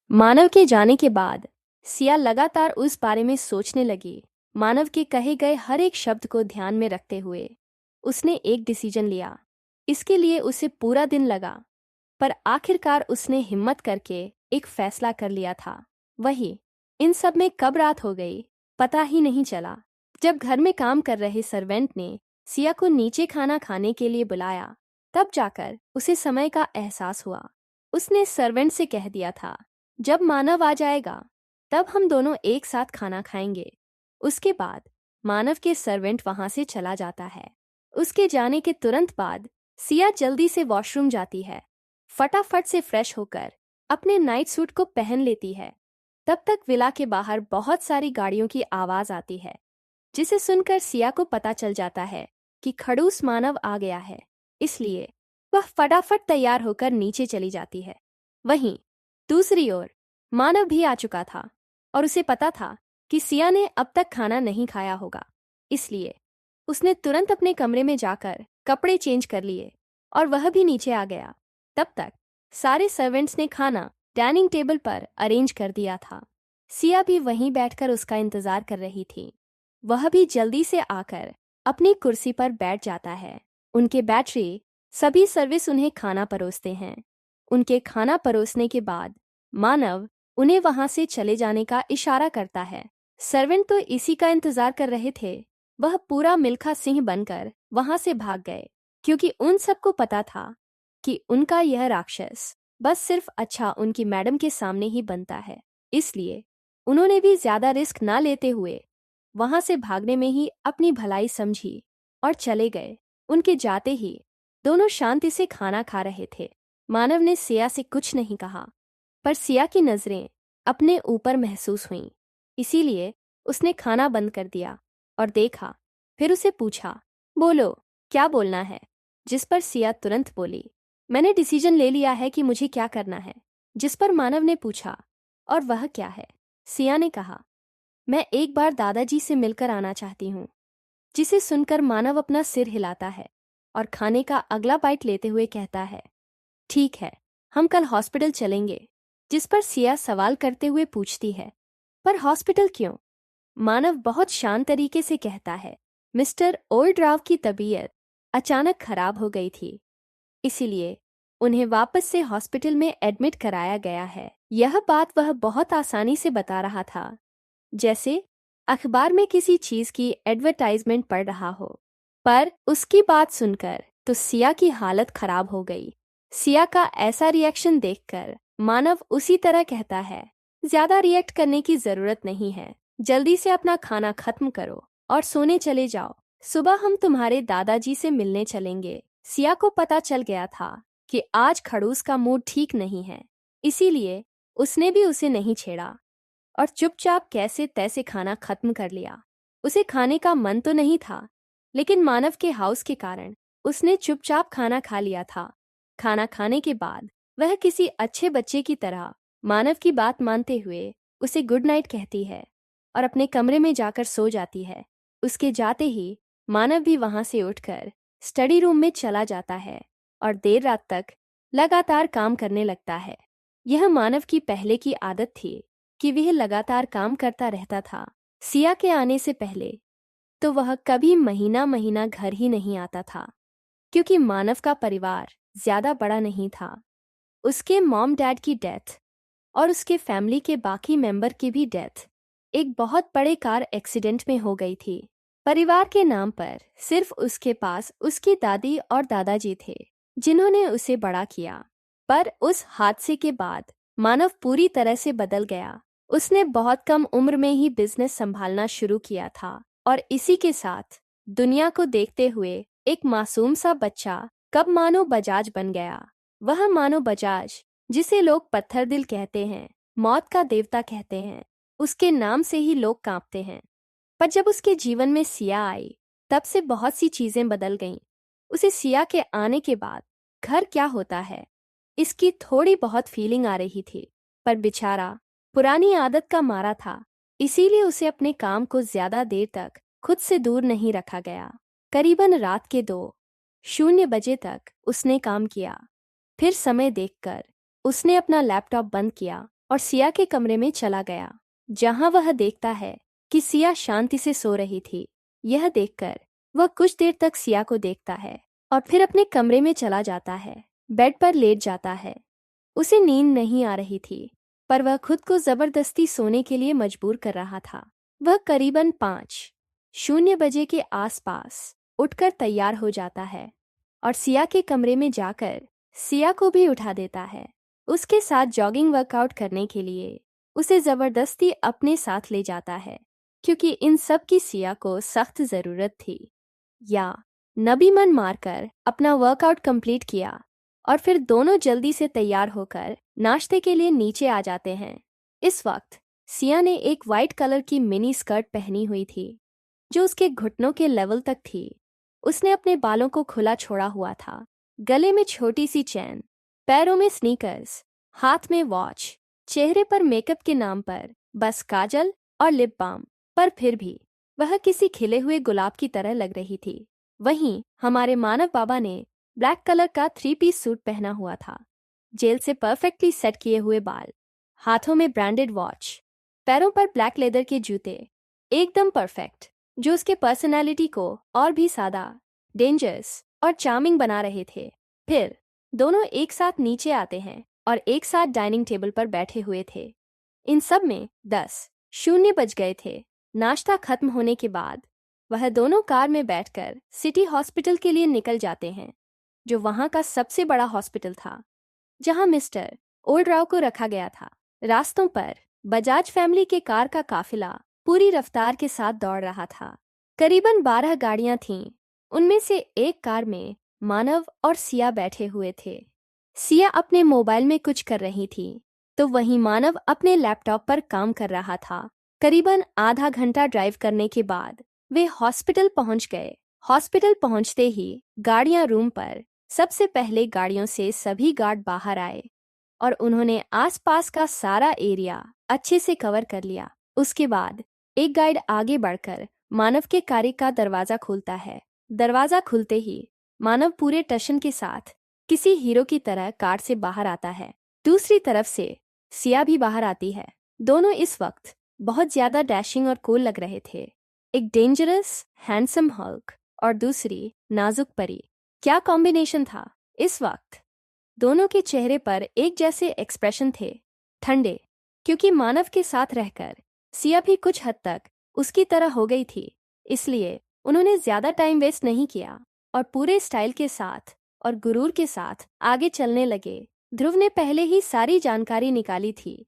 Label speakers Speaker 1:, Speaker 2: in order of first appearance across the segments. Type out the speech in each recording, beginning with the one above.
Speaker 1: मानव के जाने के बाद सिया लगातार उस बारे में सोचने लगी। मानव के कहे गए हर एक शब्द को ध्यान में रखते हुए उसने एक डिसीजन लिया। इसके लिए उसे पूरा दिन लगा, पर आखिरकार उसने हिम्मत करके एक फैसला कर लिया था। वही इन सब में कब रात हो गई पता ही नहीं चला। जब घर में काम कर रहे सर्वेंट ने सिया को नीचे खाना खाने के लिए बुलाया, तब जाकर उसे समय का एहसास हुआ। उसने सर्वेंट से कह दिया था, जब मानव आ जाएगा तब हम दोनों एक साथ खाना खाएंगे। उसके बाद मानव के सर्वेंट वहां से चला जाता है। उसके जाने के तुरंत बाद सिया जल्दी से वॉशरूम जाती है। फटाफट से फ्रेश होकर अपने नाइट सूट को पहन लेती है। तब तक विला के बाहर बहुत सारी गाड़ियों की आवाज आती है, जिसे सुनकर सिया को पता चल जाता है कि खड़ूस मानव आ गया है। इसलिए वह फटाफट तैयार होकर नीचे चली जाती है। वहीं दूसरी ओर मानव भी आ चुका था और उसे पता था कि सिया ने अब तक खाना नहीं खाया होगा। इसलिए उसने तुरंत अपने कमरे में जाकर कपड़े चेंज कर लिए और वह भी नीचे आ गया। तब तक सारे सर्वेंट्स ने खाना डाइनिंग टेबल पर अरेंज कर दिया था। सिया भी वहीं बैठकर उसका इंतजार कर रही थी। वह भी जल्दी से आकर अपनी कुर्सी पर बैठ जाता है। उनके बैटरी सभी सर्विस उन्हें खाना परोसते हैं। उनके खाना परोसने के बाद मानव उन्हें वहां से चले जाने का इशारा करता है। सर्वेंट तो इसी का इंतजार कर रहे थे। वह पूरा मिल्खा सिंह बनकर वहां से भाग गए, क्योंकि उन सबको पता था कि उनका यह राक्षस बस सिर्फ अच्छा उनकी मैडम के सामने ही बनता है। इसलिए उन्होंने भी ज्यादा रिस्क ना लेते हुए वहां से भागने में ही अपनी भलाई समझी और चले गए। उनके जाते ही दोनों शांति से खाना खा रहे थे। मानव ने सिया से कुछ नहीं कहा, पर सिया की नजरें अपने ऊपर महसूस हुईं। इसीलिए उसने खाना बंद कर दिया और देखा। फिर उसे पूछा, बोलो क्या बोलना है? जिस पर सिया तुरंत बोली, मैंने डिसीजन ले लिया है कि मुझे क्या करना है। जिस पर मानव ने पूछा, और वह क्या है? सिया ने कहा, मैं एक बार दादाजी से मिलकर आना चाहती हूँ। जिसे सुनकर मानव अपना सिर हिलाता है और खाने का अगला बाइट लेते हुए कहता है, ठीक है, हम कल हॉस्पिटल चलेंगे। जिस पर सिया सवाल करते हुए पूछती है, पर हॉस्पिटल क्यों? मानव बहुत शांत तरीके से कहता है, मिस्टर ओल्ड्राव की तबीयत अचानक खराब हो गई थी, इसीलिए उन्हें वापस से हॉस्पिटल में एडमिट कराया गया है। यह बात वह बहुत आसानी से बता रहा था, जैसे अखबार में किसी चीज की एडवर्टाइजमेंट पढ़ रहा हो। पर उसकी बात सुनकर तो सिया की हालत खराब हो गई। सिया का ऐसा रिएक्शन देखकर मानव उसी तरह कहता है, ज्यादा रिएक्ट करने की जरूरत नहीं है। जल्दी से अपना खाना खत्म करो और सोने चले जाओ। सुबह हम तुम्हारे दादाजी से मिलने चलेंगे। सिया को पता चल गया था कि आज खड़ूस का मूड ठीक नहीं है, इसीलिए उसने भी उसे नहीं छेड़ा और चुपचाप कैसे तैसे खाना खत्म कर लिया। उसे खाने का मन तो नहीं था, लेकिन मानव के हाउस के कारण उसने चुपचाप खाना खा लिया था। खाना खाने के बाद वह किसी अच्छे बच्चे की तरह मानव की बात मानते हुए उसे गुड नाइट कहती है और अपने कमरे में जाकर सो जाती है। उसके जाते ही मानव भी वहां से उठकर स्टडी रूम में चला जाता है और देर रात तक लगातार काम करने लगता है। यह मानव की पहले की आदत थी कि वह लगातार काम करता रहता था। सिया के आने से पहले तो वह कभी महीना महीना घर ही नहीं आता था, क्योंकि मानव का परिवार ज्यादा बड़ा नहीं था। उसके मॉम डैड की डेथ और उसके फैमिली के बाकी मेंबर की भी डेथ एक बहुत बड़े कार एक्सीडेंट में हो गई थी। परिवार के नाम पर सिर्फ उसके पास उसकी दादी और दादाजी थे, जिन्होंने उसे बड़ा किया। पर उस हादसे के बाद मानव पूरी तरह से बदल गया। उसने बहुत कम उम्र में ही बिजनेस संभालना शुरू किया था और इसी के साथ दुनिया को देखते हुए एक मासूम सा बच्चा कब मानो बजाज बन गया। वह मानो बजाज, जिसे लोग पत्थर दिल कहते हैं, मौत का देवता कहते हैं, उसके नाम से ही लोग कांपते हैं। पर जब उसके जीवन में सिया आई, तब से बहुत सी चीजें बदल गईं। उसे सिया के आने के बाद घर क्या होता है, इसकी थोड़ी बहुत फीलिंग आ रही थी, पर बेचारा पुरानी आदत का मारा था, इसीलिए उसे अपने काम को ज्यादा देर तक खुद से दूर नहीं रखा गया। करीबन रात के 2:00 तक उसने काम किया। फिर समय देखकर उसने अपना लैपटॉप बंद किया और सिया के कमरे में चला गया, जहां वह देखता है कि सिया शांति से सो रही थी। यह देखकर वह कुछ देर तक सिया को देखता है और फिर अपने कमरे में चला जाता है। बेड पर लेट जाता है। उसे नींद नहीं आ रही थी, पर वह खुद को जबरदस्ती सोने के लिए मजबूर कर रहा था। वह करीबन 5:00 बजे के आसपास उठकर तैयार हो जाता है और सिया के कमरे में जाकर सिया को भी उठा देता है। उसके साथ जॉगिंग वर्कआउट करने के लिए उसे जबरदस्ती अपने साथ ले जाता है, क्योंकि इन सब की सिया को सख्त जरूरत थी। या नबी मन मारकर अपना वर्कआउट कंप्लीट किया और फिर दोनों जल्दी से तैयार होकर नाश्ते के लिए नीचे आ जाते हैं। इस वक्त सिया ने एक वाइट कलर की मिनी स्कर्ट पहनी हुई थी, जो उसके घुटनों के लेवल तक थी। उसने अपने बालों को खुला छोड़ा हुआ था, गले में छोटी सी चैन, पैरों में स्नीकर्स, हाथ में वॉच, चेहरे पर मेकअप के नाम पर बस काजल और लिप बाम, पर फिर भी वह किसी खिले हुए गुलाब की तरह लग रही थी। वहीं हमारे मानव बाबा ने ब्लैक कलर का 3 पीस सूट पहना हुआ था, जेल से परफेक्टली सेट किए हुए बाल, हाथों में ब्रांडेड वॉच, पैरों पर ब्लैक लेदर के जूते, एकदम परफेक्ट, जो उसके पर्सनालिटी को और भी सादा, डेंजरस और चार्मिंग बना रहे थे। फिर दोनों एक साथ नीचे आते हैं और एक साथ डाइनिंग टेबल पर बैठे हुए थे। इन सब में 10:00 बज गए थे। नाश्ता खत्म होने के बाद वह दोनों कार में बैठकर सिटी हॉस्पिटल के लिए निकल जाते हैं, जो वहां का सबसे बड़ा हॉस्पिटल था, जहां मिस्टर ओल्ड राव को रखा गया था। रास्तों पर बजाज फैमिली के कार का काफिला पूरी रफ्तार के साथ दौड़ रहा था। करीबन 12 गाड़ियां थीं। उनमें से एक कार में मानव और सिया बैठे हुए थे। सिया अपने मोबाइल में कुछ कर रही थी, तो वहीं मानव अपने लैपटॉप पर काम कर रहा था। करीबन आधा घंटा ड्राइव करने के बाद वे हॉस्पिटल पहुंच गए। हॉस्पिटल पहुंचते ही गाड़ियां रूम पर सबसे पहले गाड़ियों से सभी गार्ड बाहर आए और उन्होंने आसपास का सारा एरिया अच्छे से कवर कर लिया। उसके बाद एक गाइड आगे बढ़कर मानव के कार का दरवाजा खोलता है। दरवाजा खुलते ही मानव पूरे टशन के साथ किसी हीरो की तरह कार से बाहर आता है। दूसरी तरफ से सिया भी बाहर आती है। दोनों इस वक्त बहुत ज्यादा डैशिंग और कूल लग रहे थे। एक डेंजरस हैंडसम हल्क और दूसरी नाजुक परी। क्या कॉम्बिनेशन था। इस वक्त दोनों के चेहरे पर एक जैसे एक्सप्रेशन थे, ठंडे, क्योंकि मानव के साथ रहकर सिया भी कुछ हद तक उसकी तरह हो गई थी। इसलिए उन्होंने ज्यादा टाइम वेस्ट नहीं किया और पूरे स्टाइल के साथ और गुरूर के साथ आगे चलने लगे। ध्रुव ने पहले ही सारी जानकारी निकाली थी,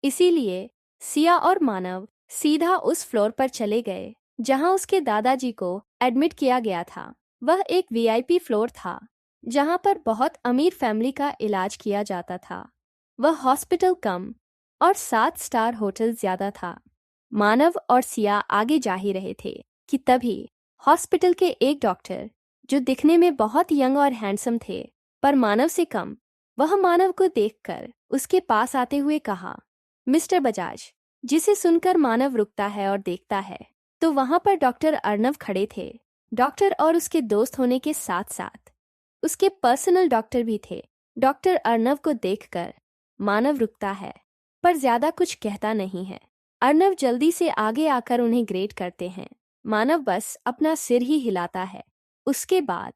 Speaker 1: इसीलिए सिया और मानव सीधा उस फ्लोर पर चले गए जहां उसके दादाजी को एडमिट किया गया था। वह एक वीआईपी फ्लोर था, जहां पर बहुत अमीर फैमिली का इलाज किया जाता था। वह हॉस्पिटल कम और 7 स्टार होटल ज्यादा था। मानव और सिया आगे जा ही रहे थे कि तभी हॉस्पिटल के एक डॉक्टर, जो दिखने में बहुत यंग और हैंडसम थे पर मानव से कम, वह मानव को देखकर उसके पास आते हुए कहा, मिस्टर बजाज। जिसे सुनकर मानव रुकता है और देखता है तो वहां पर डॉक्टर अर्नव खड़े थे। डॉक्टर और उसके दोस्त होने के साथ साथ उसके पर्सनल डॉक्टर भी थे। डॉक्टर अर्नव को देखकर मानव रुकता है पर ज्यादा कुछ कहता नहीं है। अर्नव जल्दी से आगे आकर उन्हें ग्रेट करते हैं। मानव बस अपना सिर ही हिलाता है। उसके बाद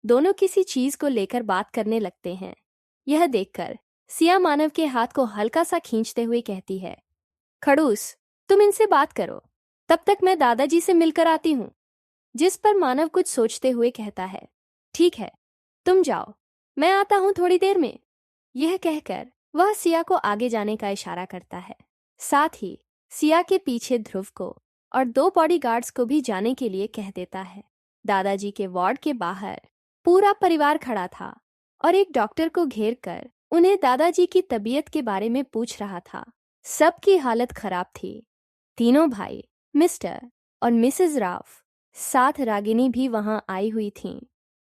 Speaker 1: दोनों किसी चीज को लेकर बात करने लगते हैं। यह देखकर सिया मानव के हाथ को हल्का सा खींचते हुए कहती है, खड़ूस, तुम इनसे बात करो, तब तक मैं दादाजी से मिलकर आती हूँ। जिस पर मानव कुछ सोचते हुए कहता है, ठीक है, तुम जाओ, मैं आता हूँ थोड़ी देर में। यह कहकर वह सिया को आगे जाने का इशारा करता है। साथ ही सिया के पीछे ध्रुव को और 2 बॉडीगार्ड्स को भी जाने के लिए कह देता है। दादाजी के वार्ड के बाहर पूरा परिवार खड़ा था और एक डॉक्टर को घेर कर उन्हें दादाजी की तबीयत के बारे में पूछ रहा था। सबकी हालत खराब थी। तीनों भाई, मिस्टर और मिसेस राव, साथ रागिनी भी वहां आई हुई थीं।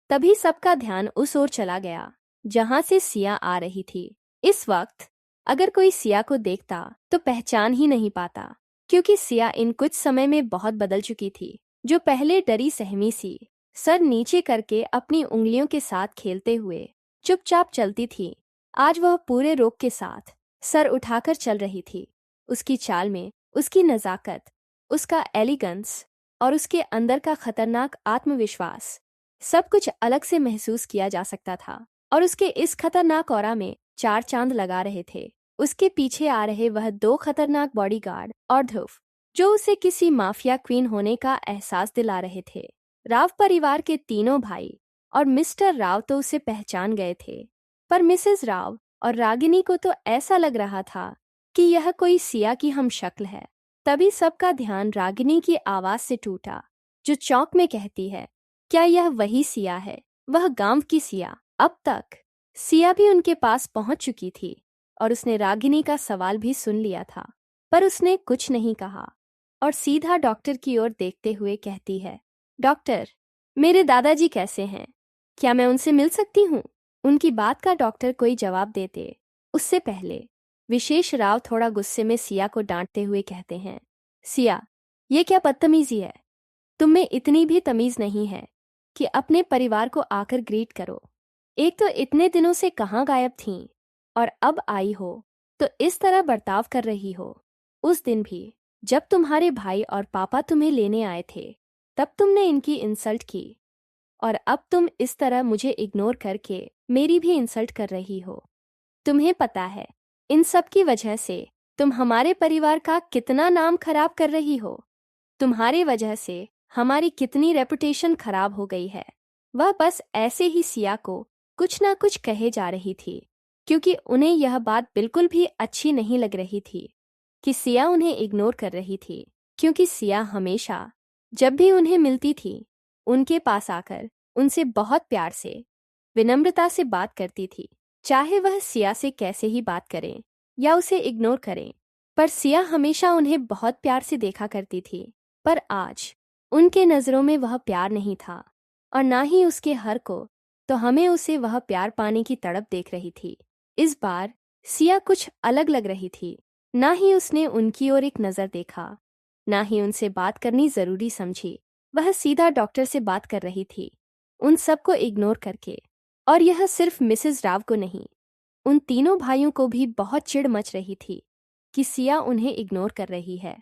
Speaker 1: तभी सबका ध्यान उस ओर चला गया जहां से सिया आ रही थी। इस वक्त अगर कोई सिया को देखता तो पहचान ही नहीं पाता, क्योंकि सिया इन कुछ समय में बहुत बदल चुकी थी। जो पहले डरी सहमी सी सर नीचे करके अपनी उंगलियों के साथ खेलते हुए चुपचाप चलती थी, आज वह पूरे रोक के साथ सर उठाकर चल रही थी। उसकी चाल में उसकी नज़ाकत, उसका एलिगेंस और उसके अंदर का खतरनाक आत्मविश्वास, सब कुछ अलग से महसूस किया जा सकता था। और उसके इस खतरनाक ऑरा में 4 चांद लगा रहे थे। उसके पीछे आ रहे वह 2 खतरनाक बॉडीगार्ड और ध्रुव, जो उसे किसी माफिया क्वीन होने का एहसास दिला रहे थे। राव परिवार के तीनों भाई और मिस्टर राव तो उसे पहचान गए थे, पर मिसेस राव और रागिनी को तो ऐसा लग रहा था कि यह कोई सिया की हम शक्ल है। तभी सबका ध्यान रागिनी की आवाज से टूटा, जो चौंक में कहती है, क्या यह वही सिया है, वह गांव की सिया? अब तक सिया भी उनके पास पहुंच चुकी थी और उसने रागिनी का सवाल भी सुन लिया था, पर उसने कुछ नहीं कहा और सीधा डॉक्टर की ओर देखते हुए कहती है, डॉक्टर, मेरे दादाजी कैसे हैं? क्या मैं उनसे मिल सकती हूँ? उनकी बात का डॉक्टर कोई जवाब देते उससे पहले विशेष राव थोड़ा गुस्से में सिया को डांटते हुए कहते हैं, सिया, ये क्या बदतमीजी है? तुम में इतनी भी तमीज नहीं है कि अपने परिवार को आकर ग्रीट करो। एक तो इतने दिनों से कहाँ गायब थीं और अब आई हो तो इस तरह बर्ताव कर रही हो। उस दिन भी जब तुम्हारे भाई और पापा तुम्हें लेने आए थे, तब तुमने इनकी इंसल्ट की और अब तुम इस तरह मुझे इग्नोर करके मेरी भी इंसल्ट कर रही हो। तुम्हें पता है इन सब की वजह से तुम हमारे परिवार का कितना नाम खराब कर रही हो। तुम्हारी वजह से हमारी कितनी रेपुटेशन खराब हो गई है। वह बस ऐसे ही सिया को कुछ ना कुछ कहे जा रही थी, क्योंकि उन्हें यह बात बिल्कुल भी अच्छी नहीं लग रही थी कि सिया उन्हें इग्नोर कर रही थी, क्योंकि सिया हमेशा जब भी उन्हें मिलती थी उनके पास आकर उनसे बहुत प्यार से, विनम्रता से बात करती थी, चाहे वह सिया से कैसे ही बात करें या उसे इग्नोर करें। पर सिया हमेशा उन्हें बहुत प्यार से देखा करती थी। पर आज उनके नज़रों में वह प्यार नहीं था और ना ही उसके हर को, तो हमें उसे वह प्यार पाने की तड़प देख रही थी। इस बार सिया कुछ अलग लग रही थी। ना ही उसने उनकी ओर एक नज़र देखा, ना ही उनसे बात करनी ज़रूरी समझी। वह सीधा डॉक्टर से बात कर रही थी, उन सबको इग्नोर करके। और यह सिर्फ मिसेस राव को नहीं, उन तीनों भाइयों को भी बहुत चिढ़ मच रही थी कि सिया उन्हें इग्नोर कर रही है।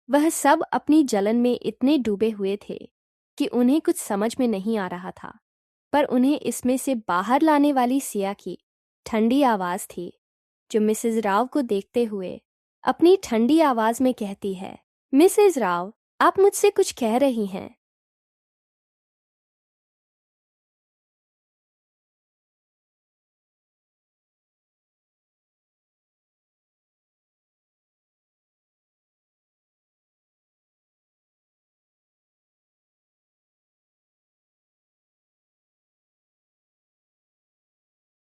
Speaker 1: वह सब अपनी जलन में इतने डूबे हुए थे कि उन्हें कुछ समझ में नहीं आ रहा था, पर उन्हें इसमें से बाहर लाने वाली सिया की ठंडी आवाज़ थी, जो मिसेस राव को देखते हुए अपनी ठंडी आवाज़ में कहती है, मिसेस राव, आप मुझसे कुछ कह रही हैं।